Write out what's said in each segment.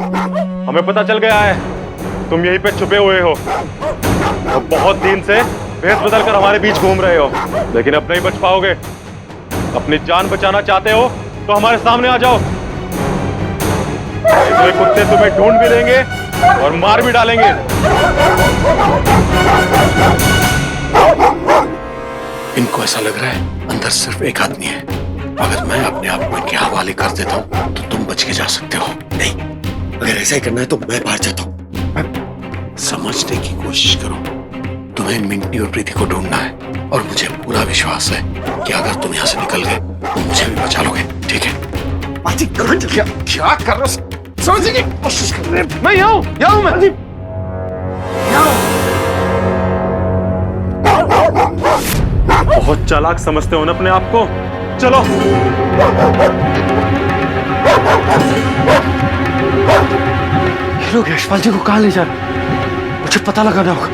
हमें पता चल गया है तुम यहीं पे छुपे हुए हो और बहुत दिन से भेष बदल कर हमारे बीच घूम रहे हो, लेकिन अब नहीं बच पाओगे। अपनी जान बचाना चाहते हो तो हमारे सामने आ जाओ। ये कुत्ते तुम्हें ढूंढ भी लेंगे और मार भी डालेंगे। इनको ऐसा लग रहा है अंदर सिर्फ एक आदमी है। अगर मैं अपने आप को इनके हवाले कर देता हूं तो तुम बच के जा सकते हो। नहीं, अगर ऐसा ही करना है तो मैं बाहर जाता हूं। समझने की कोशिश करो। तुम्हें मिंटी और प्रीति को ढूंढना है और मुझे पूरा विश्वास है कि अगर तुम यहाँ से निकल गए तो मुझे भी बचा लोगे। ठीक है? क्या कर रहे हो? समझने की कोशिश कर रहे हैं। मैं यहाँ हूँ मैं। बहुत चालाक समझते हो ना अपने आप को। चलो। ये लोग यशपाल जी को कहाँ ले जा रहे? मुझे पता लगाना होगा।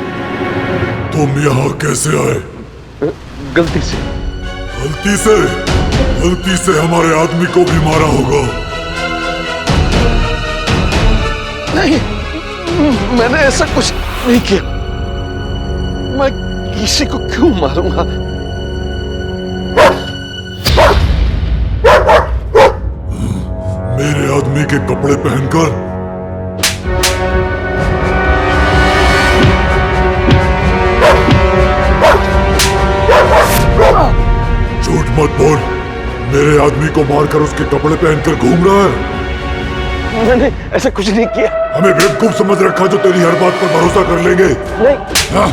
तुम यहाँ कैसे आए? गलती से। गलती से? गलती से हमारे आदमी को भी मारा होगा। नहीं, मैंने ऐसा कुछ नहीं किया। मैं किसी को क्यों मारूंगा? मेरे आदमी के कपड़े पहनकर झूठ मत बोल। मेरे आदमी को मारकर उसके कपड़े पहनकर घूम रहा है। मैंने ऐसा कुछ नहीं किया। हमें बेवकूफ समझ रखा जो तेरी हर बात पर भरोसा कर लेंगे। नहीं। हाँ?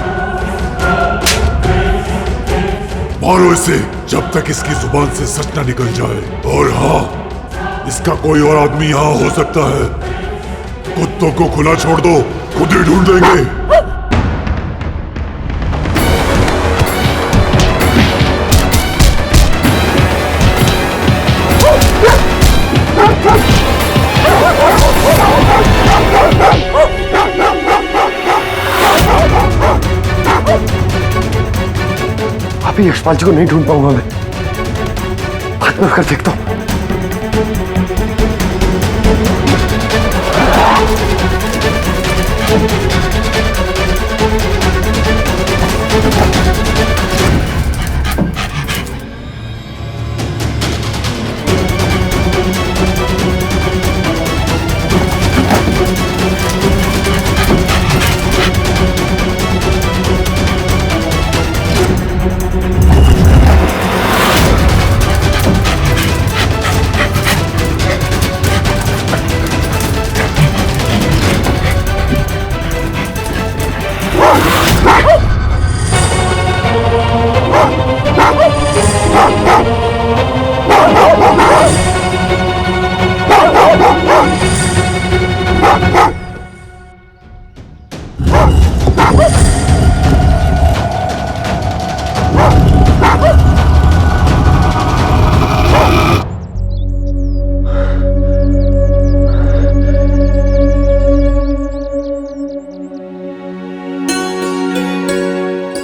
मारो इसे जब तक इसकी जुबान से सच न निकल जाए। और हाँ, इसका कोई और आदमी यहाँ हो सकता है। कुत्तों को खुला छोड़ दो, खुद ही ढूंढ लेंगे। अभी यशपाल जी को नहीं ढूंढ पाऊंगा मैं। बाद में कर देखता हूं।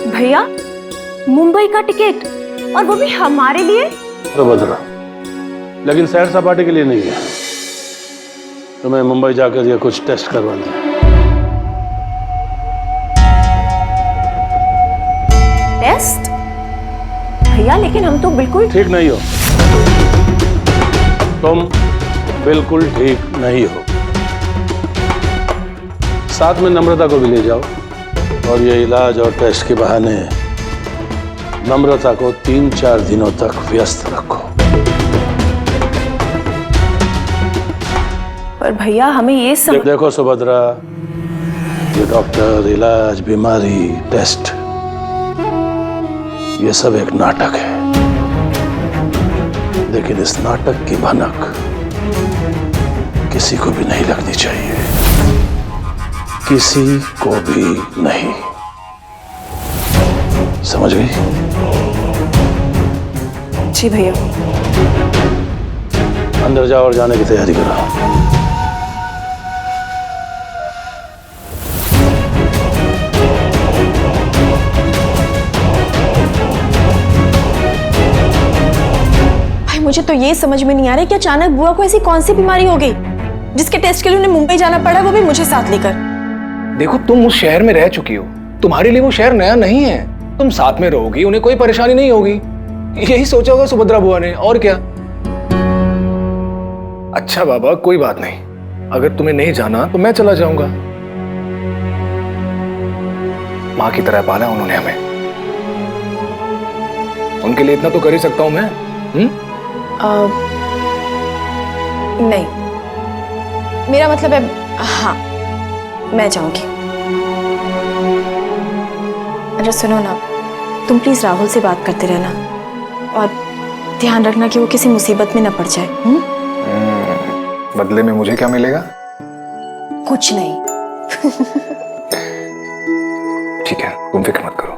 भैया, मुंबई का टिकट, और वो भी हमारे लिए। सुभद्रा, लेकिन सैर सपाटे के लिए नहीं है। तुम्हें मुंबई जाकर ये कुछ टेस्ट करवाना है। टेस्ट? भैया, लेकिन हम तो बिल्कुल ठीक नहीं हो। तुम बिल्कुल ठीक नहीं हो। साथ में नम्रता को भी ले जाओ और ये इलाज और टेस्ट के बहाने नम्रता को 3-4 दिनों तक व्यस्त रखो। पर भैया, हमें ये सब देखो सुभद्रा, ये डॉक्टर, इलाज, बीमारी, टेस्ट, ये सब एक नाटक है। लेकिन इस नाटक की भनक किसी को भी नहीं लगनी चाहिए। किसी को भी नहीं। समझ गई? जी भैया। अंदर जाओ और जाने की तैयारी करो। भाई, मुझे तो ये समझ में नहीं आ रहा कि अचानक बुआ को ऐसी कौन सी बीमारी हो गई। जिसके टेस्ट के लिए उन्हें मुंबई जाना पड़ा, वो भी मुझे साथ लेकर। देखो, तुम उस शहर में रह चुकी हो, तुम्हारे लिए वो शहर नया नहीं है। तुम साथ में रहोगी, उन्हें कोई परेशानी नहीं होगी। यही सोचा होगा सुभद्रा बुआ ने, और क्या। अच्छा बाबा, कोई बात नहीं, अगर तुम्हें नहीं जाना तो मैं चला जाऊंगा। माँ की तरह पाला उन्होंने हमें, उनके लिए इतना तो कर ही सकता हूं मैं। नहीं, मेरा मतलब है, हाँ मैं जाऊंगी। अरे सुनो ना, तुम प्लीज राहुल से बात करते रहना और ध्यान रखना कि वो किसी मुसीबत में न पड़ जाए। बदले में मुझे क्या मिलेगा? कुछ नहीं। ठीक है, तुम फिक्र मत करो।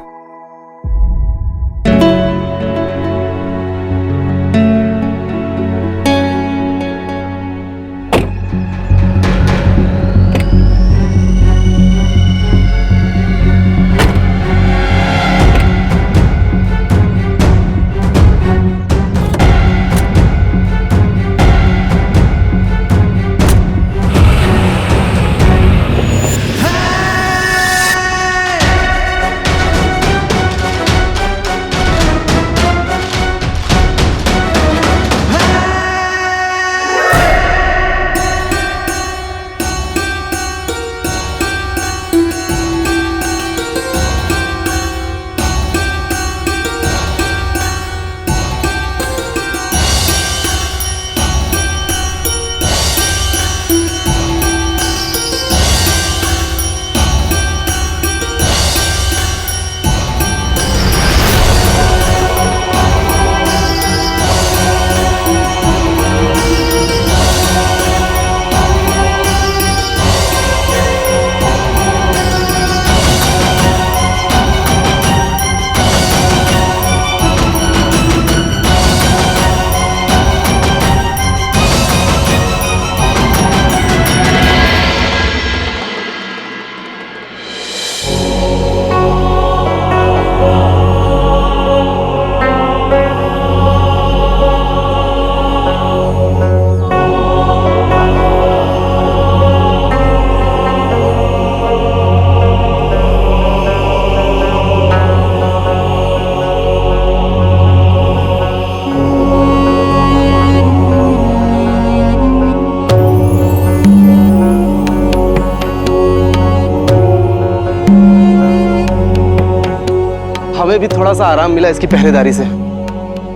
हमें भी थोड़ा सा आराम मिला इसकी पहरेदारी से।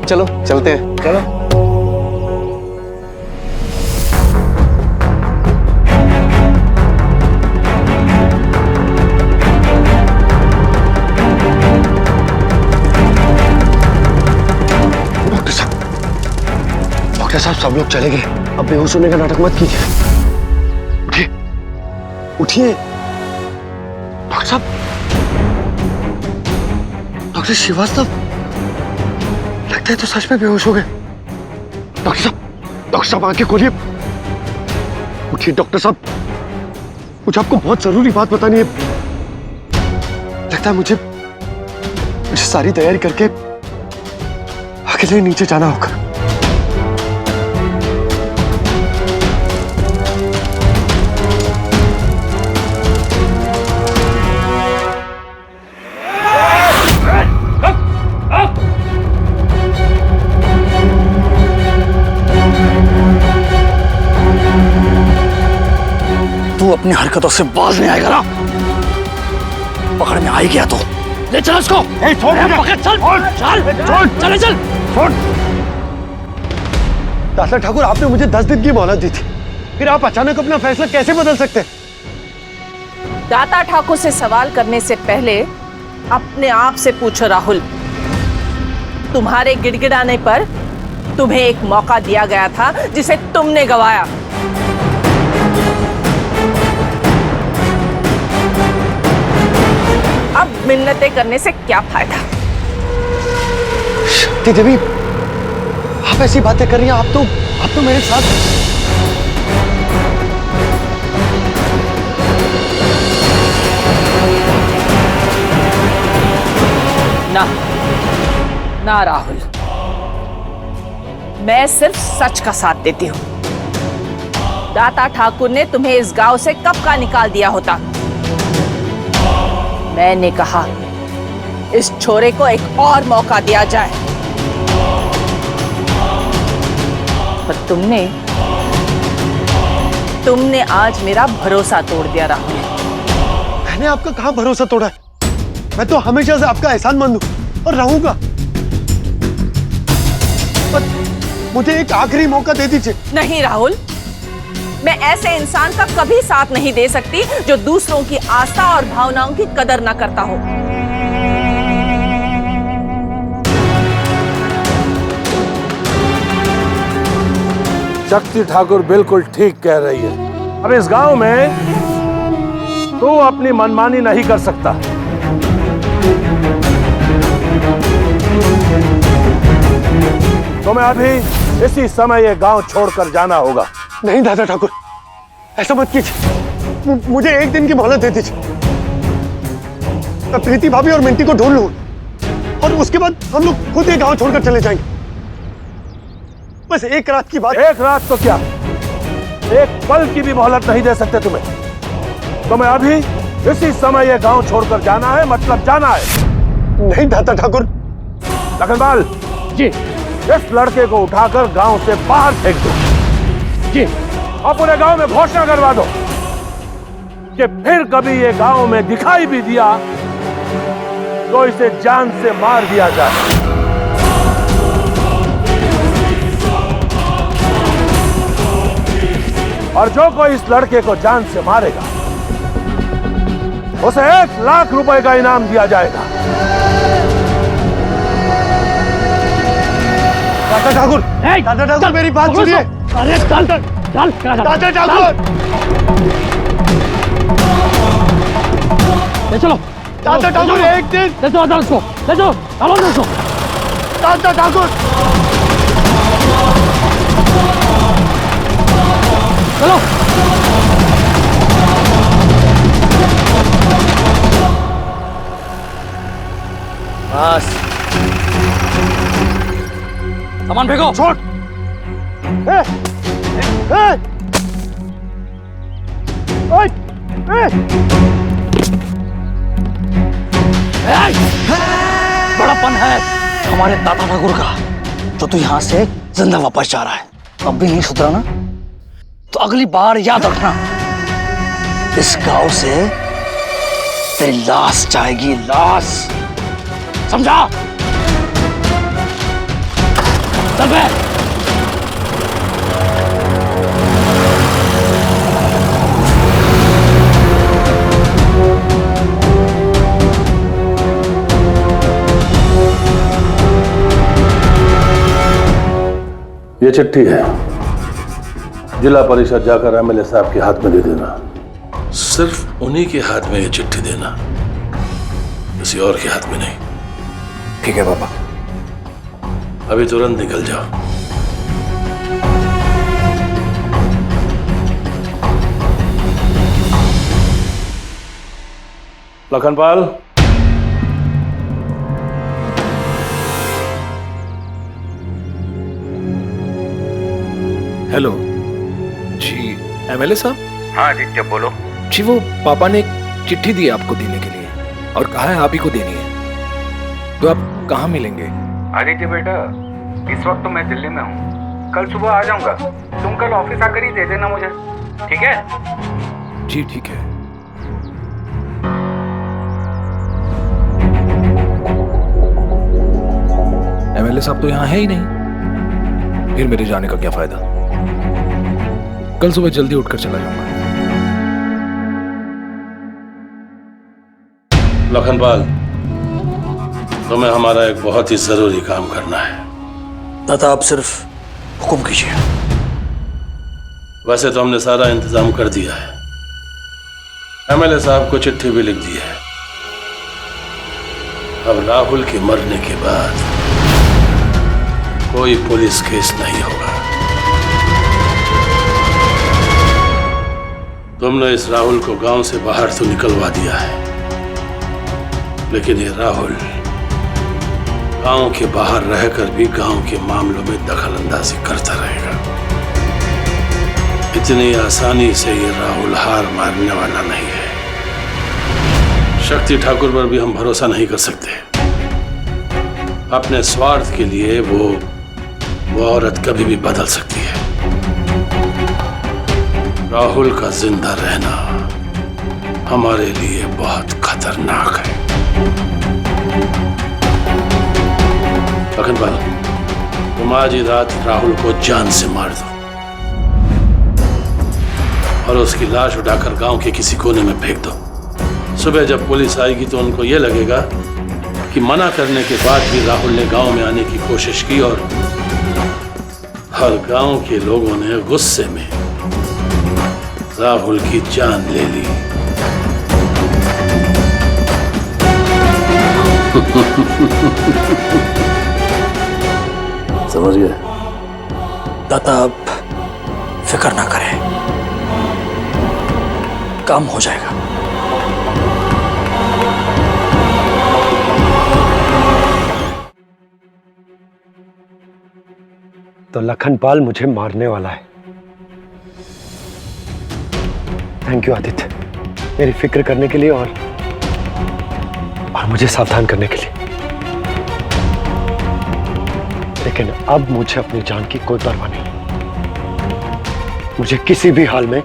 चलो चलते हैं। चलो। डॉक्टर साहब, सब लोग चले गए, अब बेहोश होने का नाटक मत कीजिए। उठिए, उठिए। डॉक्टर साहब, डॉक्टर श्रीवास्तव, लगता है तो सच में बेहोश हो गए। डॉक्टर साहब आंखें खोलिए। उठिए डॉक्टर साहब, मुझे आपको बहुत जरूरी बात बतानी है। लगता है मुझे सारी तैयारी करके अकेले नीचे जाना होगा। तू अपनी हरकतों से बाज नहीं आएगा ना? पकड़ में आई गया तो ले चल उसको। पकड़, चल चल चल। दासला ठाकुर, आपने मुझे 10 दिन की मोहलत दी थी, फिर आप अचानक अपना फैसला कैसे बदल सकते हैं? दाता ठाकुर से सवाल करने से पहले अपने आप से पूछो राहुल, तुम्हारे गिड़गिड़ाने पर तुम्हें एक मौका दिया गया था जिसे तुमने गंवाया। अब मिन्नतें करने से क्या फायदा? शक्ति देवी, आप ऐसी बातें कर रही हैं। आप तो मेरे साथ। ना राहुल, मैं सिर्फ सच का साथ देती हूं। दाता ठाकुर ने तुम्हें इस गांव से कब का निकाल दिया होता। मैंने कहा इस छोरे को एक और मौका दिया जाए, पर तुमने आज मेरा भरोसा तोड़ दिया राहुल। मैंने आपका कहाँ भरोसा तोड़ा है? मैं तो हमेशा से आपका एहसानमंद हूं और रहूंगा। पर मुझे एक आखिरी मौका दे दीजिए। नहीं राहुल, मैं ऐसे इंसान का कभी साथ नहीं दे सकती जो दूसरों की आस्था और भावनाओं की कदर ना करता हो। शक्ति ठाकुर बिल्कुल ठीक कह रही है। अब इस गांव में तू अपनी मनमानी नहीं कर सकता। तुम्हें अभी इसी समय ये गांव छोड़कर जाना होगा। नहीं दादा ठाकुर, ऐसा मत कीजिए। मुझे एक दिन की मोहलत दे दीजिए। मैं प्रीति भाभी और मिंटी को ढूंढ लूंगा और उसके बाद हम लोग खुद ये गांव छोड़कर चले जाएंगे। बस एक रात की बात। एक रात तो क्या, एक पल की भी मोहलत नहीं दे सकते तुम्हें अभी इसी समय ये गांव छोड़कर जाना है, मतलब जाना है। नहीं दादा ठाकुर। लखनपाल जी, इस लड़के को उठाकर गांव से बाहर फेंक दो जी, और पूरे गांव में घोषणा करवा दो कि फिर कभी ये गांव में दिखाई भी दिया तो इसे जान से मार दिया जाए। और जो कोई इस लड़के को जान से मारेगा उसे 1 लाख रुपए का इनाम दिया जाएगा। दादा ठाकुर मेरी बात सुनिए। अरे चल दादा ठाकुर ले चलो। दादा ठाकुर एक दिन। ले चलो ले चलो दादा ठाकुर चलो। बस सामान फेंको। छोड़। ए, ए, ओए, ए। बड़ापन है हमारे दादा ठाकुर का, जो तू यहाँ से जिंदा वापस जा रहा है। अब भी नहीं सुधरा ना, तो अगली बार याद रखना, इस गांव से तेरी लाश जाएगी, लाश, समझा? चल बे। ये चिट्ठी है, जिला परिषद जाकर एमएलए साहब के हाथ में दे देना। सिर्फ उन्हीं के हाथ में ये चिट्ठी देना, किसी और के हाथ में नहीं। ठीक है पापा। अभी तुरंत निकल जाओ। लखनपाल, हेलो जी, एमएलए साहब। हाँ आदित्य बोलो। जी वो पापा ने एक चिट्ठी दी आपको देने के लिए और कहा है आप ही को देनी है, तो आप कहाँ मिलेंगे? आदित्य बेटा, इस वक्त तो मैं दिल्ली में हूँ, कल सुबह आ जाऊंगा। तुम कल ऑफिस आकर ही दे देना मुझे, ठीक है? जी ठीक है। एमएलए साहब तो यहाँ है ही नहीं, फिर मेरे जाने का क्या फायदा? कल सुबह जल्दी उठकर चला जाऊंगा। लखनपाल, तुम्हें हमारा एक बहुत ही जरूरी काम करना है। दादा आप सिर्फ हुक्म कीजिए। वैसे तो हमने सारा इंतजाम कर दिया है, एमएलए साहब को चिट्ठी भी लिख दी है। अब राहुल के मरने के बाद कोई पुलिस केस नहीं होगा। तुमने इस राहुल को गांव से बाहर तो निकलवा दिया है, लेकिन ये राहुल गांव के बाहर रहकर भी गांव के मामलों में दखल अंदाजी करता रहेगा। इतनी आसानी से ये राहुल हार मारने वाला नहीं है। शक्ति ठाकुर पर भी हम भरोसा नहीं कर सकते। अपने स्वार्थ के लिए वो औरत कभी भी बदल सकती है। राहुल का जिंदा रहना हमारे लिए बहुत खतरनाक है। लखनपाल, तुम आज ही रात राहुल को जान से मार दो और उसकी लाश उठाकर गांव के किसी कोने में फेंक दो। सुबह जब पुलिस आएगी तो उनको यह लगेगा कि मना करने के बाद भी राहुल ने गांव में आने की कोशिश की और हर गांव के लोगों ने गुस्से में राहुल की जान ले ली। समझ गए? दादा अब फिक्र ना करें, काम हो जाएगा। तो लखनपाल मुझे मारने वाला है। थैंक यू आदित्य, मेरी फिक्र करने के लिए और मुझे सावधान करने के लिए। लेकिन अब मुझे अपनी जान की कोई परवाह नहीं। मुझे किसी भी हाल में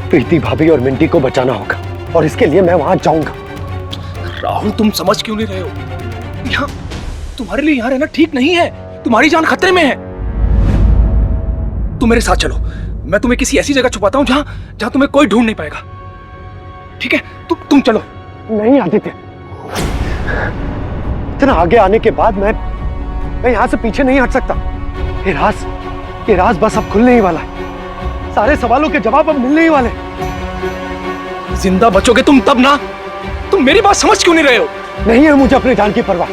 प्रीति भाभी और मिंटी को बचाना होगा और इसके लिए मैं वहां जाऊंगा। राहुल, तुम समझ क्यों नहीं रहे हो? यहाँ तुम्हारे लिए यहाँ रहना ठीक नहीं है। तुम्हारी जान खतरे में है। तुम मेरे साथ चलो, मैं तुम्हें किसी ऐसी जगह छुपाता हूँ जहां तुम्हें कोई ढूंढ नहीं पाएगा। ठीक है, तुम चलो। नहीं आदित्य, इतना आगे आने के बाद मैं यहां से पीछे नहीं हट सकता। ये राज बस अब खुलने ही वाला है। सारे सवालों के जवाब अब मिलने ही वाले। जिंदा बचोगे तुम तब ना। तुम मेरी बात समझ क्यों नहीं रहे हो? नहीं है मुझे अपनी जान की परवाह।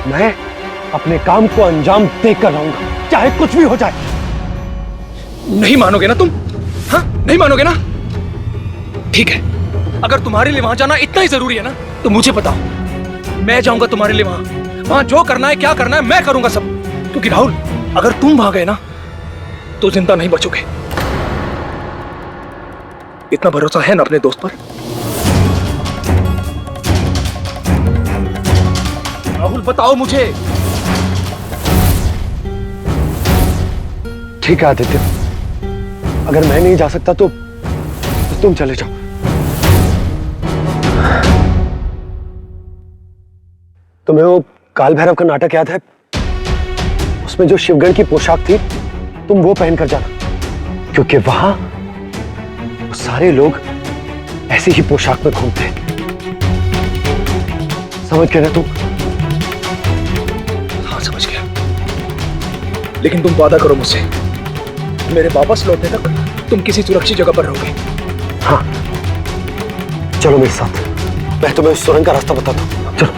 मैं अपने काम को अंजाम देकर रहूंगा, चाहे कुछ भी हो जाए। नहीं मानोगे ना तुम? हाँ, नहीं मानोगे ना? ठीक है, अगर तुम्हारे लिए वहां जाना इतना ही जरूरी है ना, तो मुझे बताओ, मैं जाऊंगा तुम्हारे लिए वहां जो करना है, क्या करना है, मैं करूंगा सब। क्योंकि राहुल, अगर तुम वहां गए ना तो जिंदा नहीं बचोगे। इतना भरोसा है ना अपने दोस्त पर? राहुल, बताओ मुझे। ठीक है आदित्य, अगर मैं नहीं जा सकता तो तुम चले जाओ। तुम्हें वो काल भैरव का नाटक याद है? उसमें जो शिवगण की पोशाक थी, तुम वो पहनकर जाना, क्योंकि वहां वो सारे लोग ऐसी ही पोशाक में घूमते हैं। समझ गए ना तुम? हाँ, समझ गया। लेकिन तुम वादा करो मुझसे, मेरे वापस लौटने तक तुम किसी सुरक्षित जगह पर रहोगे। हाँ, चलो मेरे साथ, मैं तुम्हें उस सुरंग का रास्ता बताता हूँ। चलो।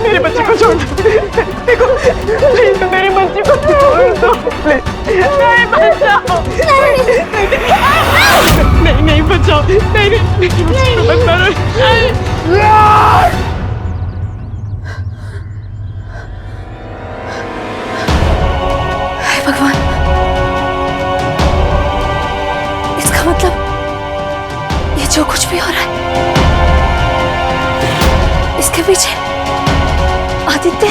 मेरे बच्चे को छोड़ दो। देखो, प्लीज मेरे बच्चे को छोड़ दो। नहीं बचाओ। नहीं बचाओ। नहीं भगवान, इसका मतलब ये जो कुछ भी हो रहा है, इसके पीछे आदित्य